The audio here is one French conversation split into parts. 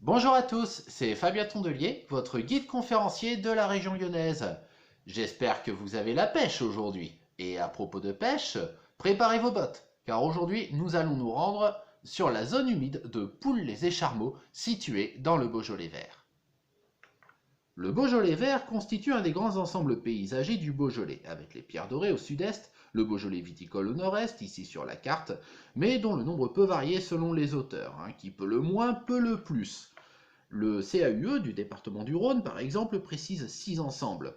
Bonjour à tous, c'est Fabien Tondelier, votre guide conférencier de la région lyonnaise. J'espère que vous avez la pêche aujourd'hui. Et à propos de pêche, préparez vos bottes, car aujourd'hui nous allons nous rendre sur la zone humide de Poules-les-Écharmeaux, située dans le Beaujolais vert. Le Beaujolais vert constitue un des grands ensembles paysagers du Beaujolais, avec les Pierres Dorées au sud-est, le Beaujolais viticole au nord-est, ici sur la carte, mais dont le nombre peut varier selon les auteurs, qui peut le moins, peut le plus. Le CAUE du département du Rhône, par exemple, précise 6 ensembles.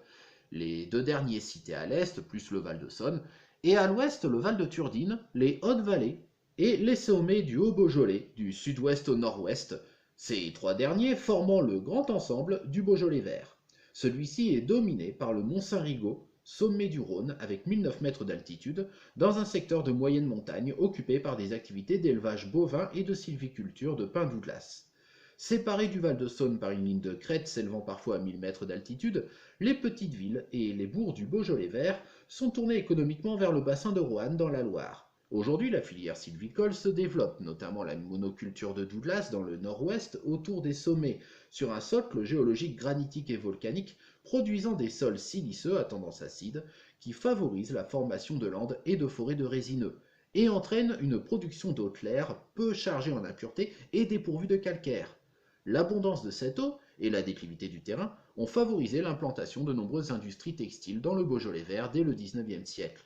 Les deux derniers cités à l'est, plus le Val-de-Saône, et à l'ouest le Val de Turdine, les Hautes-Vallées et les sommets du Haut-Beaujolais, du sud-ouest au nord-ouest, ces trois derniers formant le grand ensemble du Beaujolais vert. Celui-ci est dominé par le mont Saint-Rigaud, sommet du Rhône avec 1009 mètres d'altitude, dans un secteur de moyenne montagne occupé par des activités d'élevage bovin et de sylviculture de pins Douglas. Séparés du Val-de-Saône par une ligne de crête s'élevant parfois à 1000 mètres d'altitude, les petites villes et les bourgs du Beaujolais vert sont tournés économiquement vers le bassin de Roanne dans la Loire. Aujourd'hui, la filière sylvicole se développe, notamment la monoculture de Douglas dans le nord-ouest autour des sommets, sur un socle géologique granitique et volcanique produisant des sols siliceux à tendance acide qui favorisent la formation de landes et de forêts de résineux et entraînent une production d'eau claire peu chargée en impuretés et dépourvue de calcaire. L'abondance de cette eau et la déclivité du terrain ont favorisé l'implantation de nombreuses industries textiles dans le Beaujolais vert dès le XIXe siècle.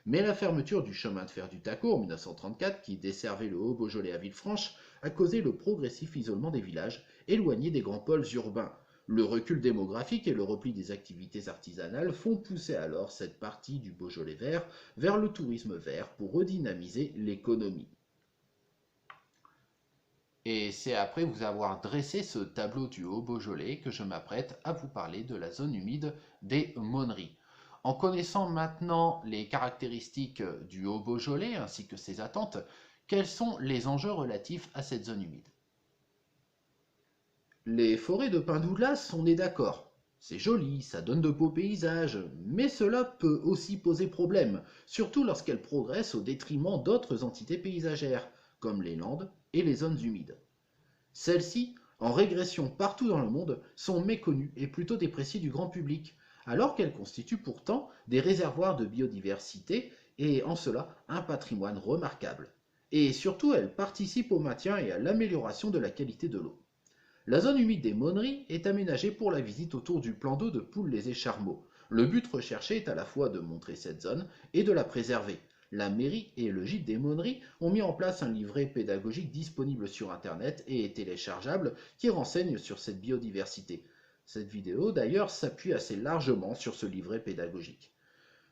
Mais la fermeture du chemin de fer du Taco en 1934, qui desservait le Haut-Beaujolais à Villefranche, a causé le progressif isolement des villages, éloignés des grands pôles urbains. Le recul démographique et le repli des activités artisanales font pousser alors cette partie du Beaujolais vert vers le tourisme vert pour redynamiser l'économie. Et c'est après vous avoir dressé ce tableau du Haut-Beaujolais que je m'apprête à vous parler de la zone humide des Monneries. En connaissant maintenant les caractéristiques du Haut-Beaujolais ainsi que ses attentes, quels sont les enjeux relatifs à cette zone humide? Les forêts de pins Douglas sont nées d'accord. C'est joli, ça donne de beaux paysages, mais cela peut aussi poser problème, surtout lorsqu'elles progressent au détriment d'autres entités paysagères, comme les landes et les zones humides. Celles-ci, en régression partout dans le monde, sont méconnues et plutôt dépréciées du grand public, alors qu'elles constituent pourtant des réservoirs de biodiversité et en cela un patrimoine remarquable. Et surtout, elles participent au maintien et à l'amélioration de la qualité de l'eau. La zone humide des Monneries est aménagée pour la visite autour du plan d'eau de Poules-les-Écharmeaux. Le but recherché est à la fois de montrer cette zone et de la préserver. La mairie et le gîte des Monneries ont mis en place un livret pédagogique disponible sur Internet et téléchargeable qui renseigne sur cette biodiversité. Cette vidéo d'ailleurs s'appuie assez largement sur ce livret pédagogique.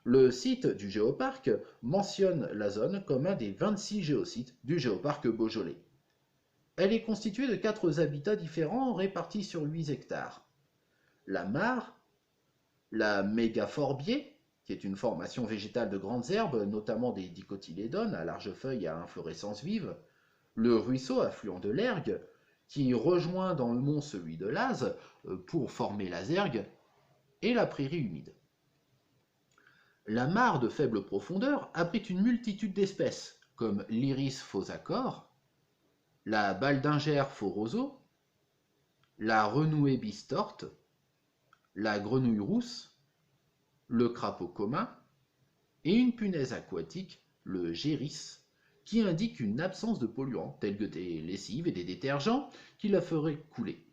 Le site du géoparc mentionne la zone comme un des 26 géosites du géoparc Beaujolais. Elle est constituée de 4 habitats différents répartis sur 8 hectares. La mare, la mégaphorbier, qui est une formation végétale de grandes herbes, notamment des dicotylédones à larges feuilles à inflorescence vive, le ruisseau affluent de l'Ergue, qui rejoint dans le mont celui de l'Az pour former la Zergue, et la prairie humide. La mare de faible profondeur abrite une multitude d'espèces, comme l'iris phosacore, la baldingère faux roseau, la renouée bistorte, la grenouille rousse, le crapaud commun et une punaise aquatique, le géris, qui indique une absence de polluants tels que des lessives et des détergents qui la feraient couler.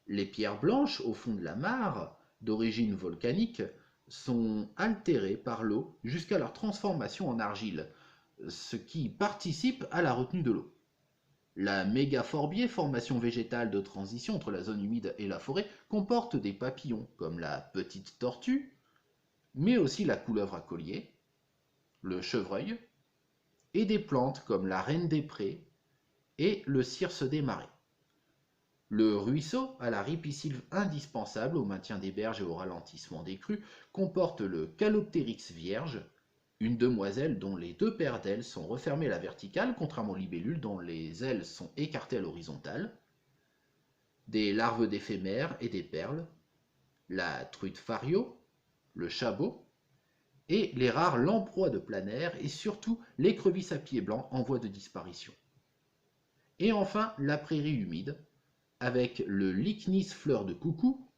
Les pierres blanches au fond de la mare, d'origine volcanique, sont altérées par l'eau jusqu'à leur transformation en argile, ce qui participe à la retenue de l'eau. La mégaphorbier, formation végétale de transition entre la zone humide et la forêt, comporte des papillons comme la petite tortue, mais aussi la couleuvre à collier, le chevreuil, et des plantes comme la reine des prés et le circe des marais. Le ruisseau, à la ripisylve indispensable au maintien des berges et au ralentissement des crues, comporte le Caloptérix vierge, une demoiselle dont les deux paires d'ailes sont refermées à la verticale, contrairement aux libellules dont les ailes sont écartées à l'horizontale, des larves d'éphémères et des perles, la truite fario, le chabot, et les rares lamproies de plein air et surtout l'écrevisse à pieds blancs en voie de disparition. Et enfin, la prairie humide, avec le Lychnis fleur de coucou,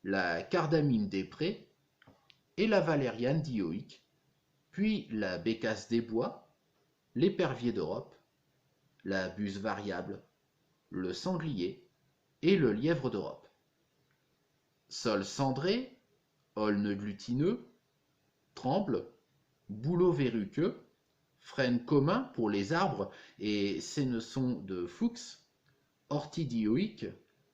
la cardamime des prés et la valériane dioïque, puis la bécasse des bois, l'épervier d'Europe, la buse variable, le sanglier et le lièvre d'Europe. Sol cendré, aulne glutineux, tremble, bouleau verruqueux, frêne commun pour les arbres et sénesson de fuchs, ortie dioïque,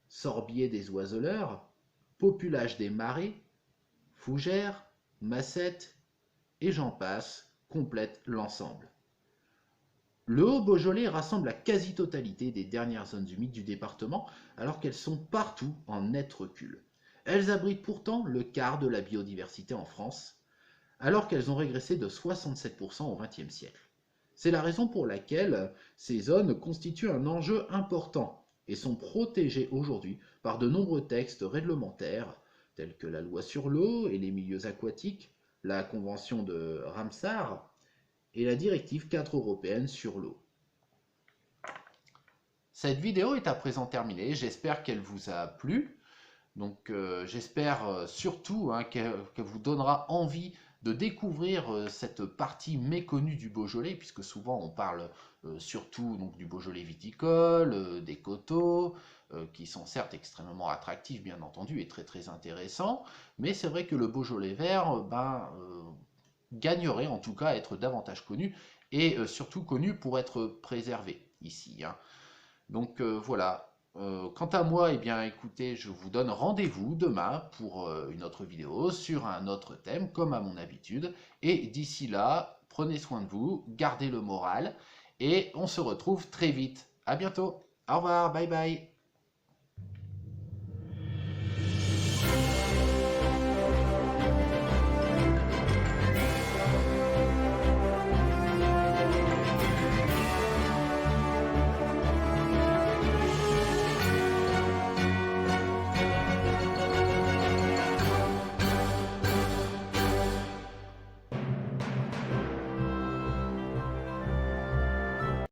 sorbier des oiseleurs, populage des marais, fougères, massettes et j'en passe complètent l'ensemble. Le Haut-Beaujolais rassemble la quasi-totalité des dernières zones humides du département, alors qu'elles sont partout en net recul. Elles abritent pourtant le quart de la biodiversité en France, alors qu'elles ont régressé de 67% au XXe siècle. C'est la raison pour laquelle ces zones constituent un enjeu important et sont protégées aujourd'hui par de nombreux textes réglementaires, tels que la loi sur l'eau et les milieux aquatiques, la convention de Ramsar et la directive cadre européenne sur l'eau. Cette vidéo est à présent terminée, j'espère qu'elle vous a plu. Donc j'espère surtout qu'elle vous donnera envie de découvrir cette partie méconnue du Beaujolais, puisque souvent on parle surtout donc, du Beaujolais viticole, des coteaux, qui sont certes extrêmement attractifs bien entendu et très très intéressants, mais c'est vrai que le Beaujolais vert gagnerait en tout cas à être davantage connu, et surtout connu pour être préservé ici. Donc voilà. Quant à moi, eh bien, écoutez, je vous donne rendez-vous demain pour une autre vidéo sur un autre thème, comme à mon habitude. Et d'ici là, prenez soin de vous, gardez le moral, et on se retrouve très vite. À bientôt. Au revoir, bye bye.